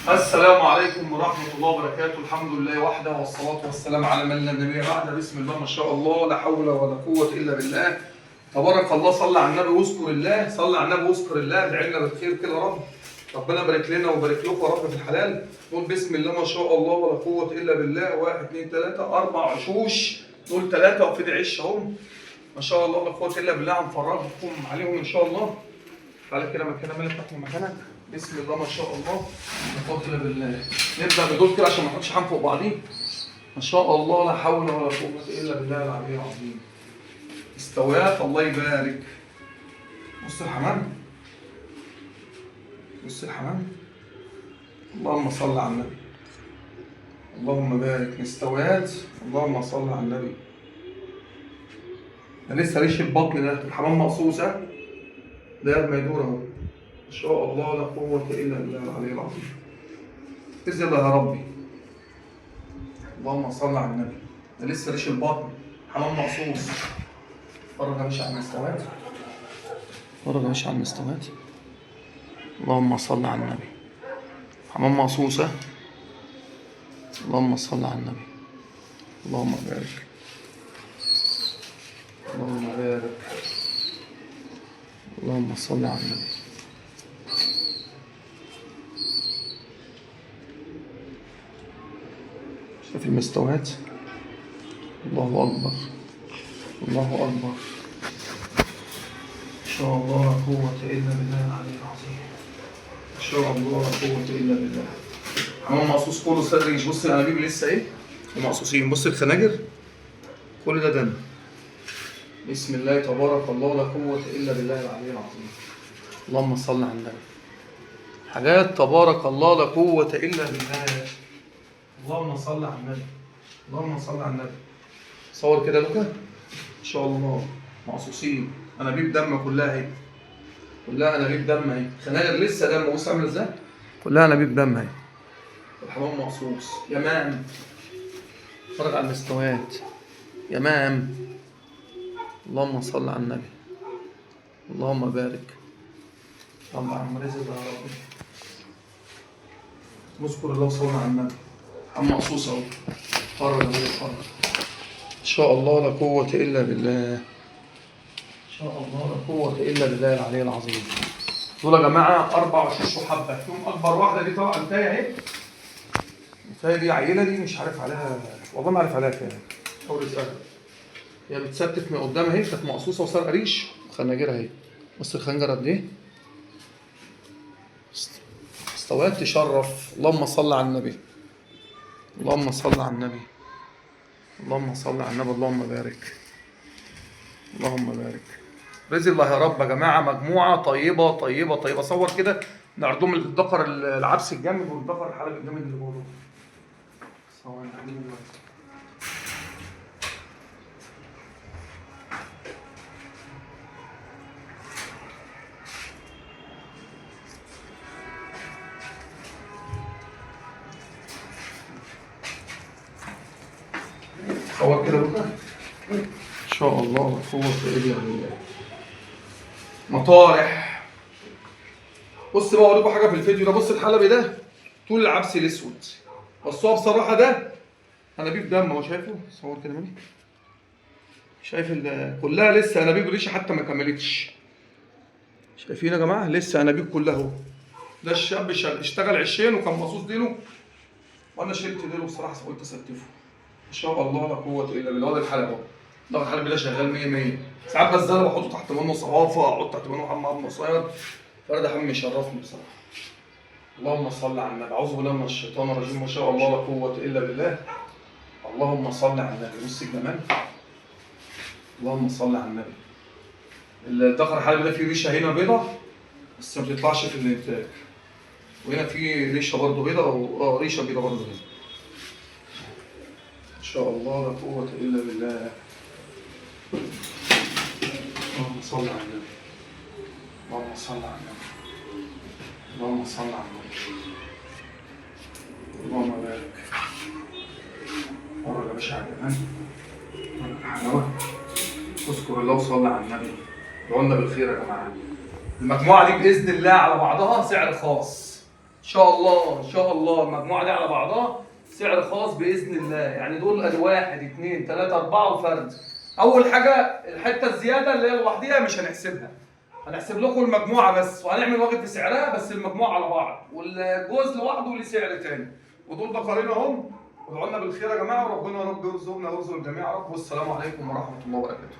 السلام عليكم ورحمة الله وبركاته. الحمد لله وحده والصلاة والسلام على من لا نبي بعده. بسم الله ما شاء الله، لا حول ولا قوة إلا بالله. تبارك الله. صلى على النبي واذكر الله، صلى على النبي واذكر الله. ادعي لنا بالخير كده يا رب. ربنا يبارك لنا ويبارك لكم يا رب في الحلال. نقول بسم الله ما شاء الله ولا قوة إلا بالله. 1 2 3 4 عشوش. دول 3 وفي عش اهم. ما شاء الله لا قوة إلا بالله. هنفرجكم عليهم إن شاء الله. تعالى كده مكانك، مالك تحت مكانك. بسم الله ما شاء الله لا قوة إلا بالله. نبدأ بدول كده عشان ما نحطش حام فوق بعضيه. ما شاء الله لا حول ولا قوة إلا بالله العلي العظيم. استويات الله يبارك. بص الحمام، بص الحمام. اللهم صل على النبي، اللهم بارك. مستويات، اللهم صل على النبي. ده لسه ريش البطن، ده الحمام مقصوصة، ده ما يدور اهو. ما شاء الله لا قوة إلا بالله العلي العظيم. إذن يا ربي. اللهم صل على النبي. ده لسه ريش البطن، حمام مقصوص. اتفرج يا باشا على المستويات، اتفرج يا باشا على المستويات. اللهم صل على النبي. حمام مقصوصة. اللهم صل على النبي. اللهم بارك، اللهم بارك. اللهم صل على النبي. شايف المستويات؟ الله أكبر، الله أكبر. إن شاء الله لا قوة إلا بالله العلي العظيم. إن شاء الله لا قوة إلا بالله. حمام مقصوص كله سرج. بص الأنابيب لسه إيه؟ مقصوصين. بص الخناجر كل ده دم. بسم الله تبارك الله لا قوة إلا بالله العلي العظيم. اللهم صل على النبي. حاجات تبارك الله لا قوة إلا بالله. اللهم صل على النبي، اللهم صل على النبي. صور كده لوكا. ان شاء الله مقصوصين. انابيب دم كلها اهي، كلها انابيب دم اهي. خناجر لسه دم. بص عامل ازاي، كلها انابيب دم اهي. الحمام مقصوص. يمام. اتفرج على المستويات. يمام. اللهم صل على النبي، اللهم بارك. طلع عم رزق يا رب. اذكر الله وصلى على النبي. حمام مقصوص اهو. اتفرج يا باشا، اتفرج. إن شاء الله لا قوة إلا بالله. إن شاء الله لا قوة إلا بالله العلي العظيم. دول يا جماعة 4 عشوش وحبة. فيهم أكبر واحدة دي طبعا انتاية أهي. الانتاية دي عيلة، دي مش عارف عليها، والله ما عارف عليها كام. حاول اسألها. هي بتستف من قدام أهي، كانت مقصوصة وصار قريش وخناجرها أهي. بص الخنجرة قد إيه؟ استويت تشرف. اللهم صل على النبي، اللهم صل على النبي، اللهم صل على النبي. اللهم بارك، اللهم بارك. رزق الله يا رب. يا جماعه مجموعه طيبه طيبه طيبه. صور كده نعرضهم الذكر العبس الجامد والذكر الحلب الجامد اللي جوه. صور صور كده بقى. ان شاء الله لا قوه الا بالله. مطارح. بص بقى اوريكم حاجه في الفيديو ده. بص الحلبي ده طول العبس الاسود، بس هو بصراحه ده انابيب دم اهو. شايفه؟ صور كده مني. شايف كلها لسه انابيب ريشه حتى ما كملتش. شايفين يا جماعه؟ لسه انابيب كلها اهو. ده الشاب اشتغل عشين وكان مصوص ديله، وانا شلت ديله بصراحه قلت استفه. ان شاء الله لا قوه الا بالله. ده الحلبي اهو. ده الحلبي ده شغال 100 100. ساعات بس ده انا بحطه تحت منه صوافه، احط تحت منه حمام مصير. فرد حمام يشرفني بصراحه. اللهم صل على النبي. اعوذ بالله من الشيطان الرجيم. ما شاء الله لا قوه الا بالله. اللهم صل على النبي. بص الجمال. اللهم صل على النبي. الذكر الحلبي ده فيه ريشه هنا بيضه بس ما بتطلعش في الانتاج، وهنا في ريشه برضه بيضه، ريشه بيضه برضه هنا. ان شاء الله لا قوه الا بالله. اللهم صل على النبي، اللهم صل على النبي، اللهم صل على النبي. اللهم بارك. اتفرج يا باشا على الجمال، الحلاوه. اذكر الله وصلي على النبي. ادعوا لنا بالخير يا جماعه. المجموعه دي باذن الله على بعضها سعر خاص. ان شاء الله ان شاء الله المجموعه دي على بعضها سعر خاص باذن الله. يعني دول ادي 1 2 3 4 وفرد. اول حاجه الحته الزياده اللي هي لوحديها مش هنحسبها، هنحسب لكم المجموعه بس، وهنعمل واجب في سعرها بس المجموعه على بعض، والجوز لوحده ليه سعر تاني. ودول بقرين اهم. ادعوا لنا بالخير يا جماعه، وربنا يا رب يرزقنا ويرزق الجميع يا رب. والسلام عليكم ورحمه الله وبركاته.